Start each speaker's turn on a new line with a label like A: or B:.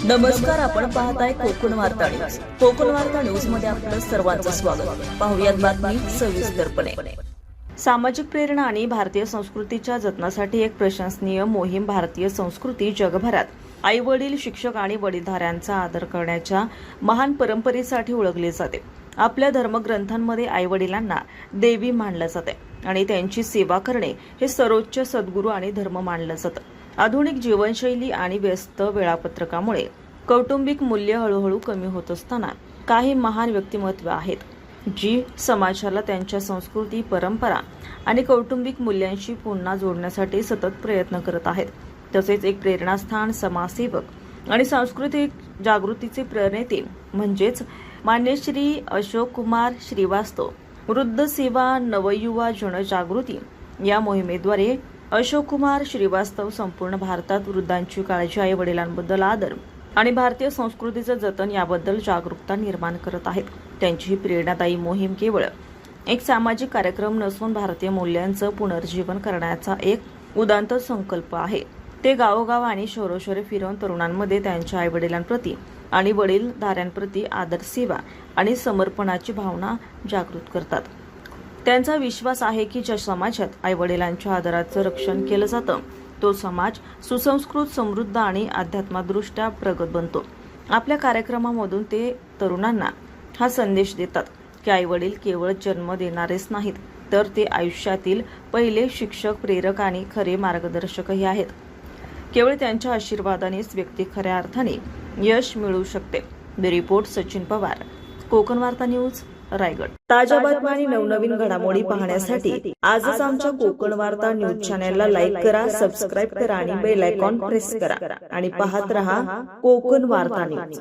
A: नमस्कार, आपण पाहताय कोकण वार्ता न्यूज. कोकण वार्ता न्यूज मध्ये आपलं सर्वांचं स्वागत. पाहुयात बातमी सविस्तरपणे. सामाजिक प्रेरणा आणि भारतीय संस्कृतीच्या जतनासाठी एक प्रशंसनीय मोहीम. भारतीय संस्कृती जगभरात आई वडील, शिक्षक आणि वडीलधाऱ्यांचा आदर करण्याच्या महान परंपरेसाठी ओळखली जाते. आपल्या धर्मग्रंथांमध्ये आई वडिलांना देवी मानलं जाते आणि त्यांची सेवा करणे हे सर्वोच्च सद्गुरू आणि धर्म मानलं जातं. आधुनिक जीवनशैली आणि व्यस्त वेळापत्रकामुळे कौटुंबिक मूल्य हळूहळू कमी होत असताना काही महान व्यक्तिमत्व आहेत जी समाजाला त्यांच्या संस्कृती, परंपरा आणि कौटुंबिक मूल्यांशी पुन्हा जोडण्यासाठी सतत प्रयत्न करत आहेत. तसेच एक प्रेरणास्थान, समाजसेवक आणि सांस्कृतिक जागृतीचे प्रणेते म्हणजेच मान्य श्री अशोक कुमार श्रीवास्तव वृद्ध सेवा नवयुवा जनजागृती या मोहिमेद्वारे अशोक कुमार श्रीवास्तव संपूर्ण भारतात वृद्धांची काळजी, आई वडिलांबद्दल आदर आणि भारतीय संस्कृतीचं जतन याबद्दल जागरूकता निर्माण करत आहेत. त्यांची ही प्रेरणादायी मोहीम केवळ एक सामाजिक कार्यक्रम नसून भारतीय मूल्यांचं पुनर्जीवन करण्याचा एक उदात्त संकल्प आहे. ते गावोगाव आणि शहरोशहरे फिरवून तरुणांमध्ये त्यांच्या आई वडिलांप्रती आणि वडीलधाऱ्यांप्रती आदर, सेवा आणि समर्पणाची भावना जागृत करतात. त्यांचा विश्वास आहे की ज्या समाजात आई वडिलांच्या आदराचं रक्षण केलं जातं तो समाज सुसंस्कृत, समृद्ध आणि अध्यात्मदृष्ट्या प्रगत बनतो. आपल्या कार्यक्रमामधून ते तरुणांना हा संदेश देतात की आई वडील केवळ जन्म देणारेच नाहीत, तर ते आयुष्यातील पहिले शिक्षक, प्रेरक आणि खरे मार्गदर्शकही आहेत. केवळ त्यांच्या आशीर्वादानेच व्यक्ती खऱ्या अर्थाने यश मिळवू शकते. ब्युरो रिपोर्ट सचिन पवार, कोकण वार्ता न्यूज, रायगड. ताज्या बातम्या आणि नवनवीन घडामोडी पाहण्यासाठी आजच आमच्या कोकण वार्ता न्यूज चॅनलला लाईक करा, सबस्क्राईब करा आणि बेल आयकॉन प्रेस करा आणि पाहत रहा कोकण वार्ता न्यूज.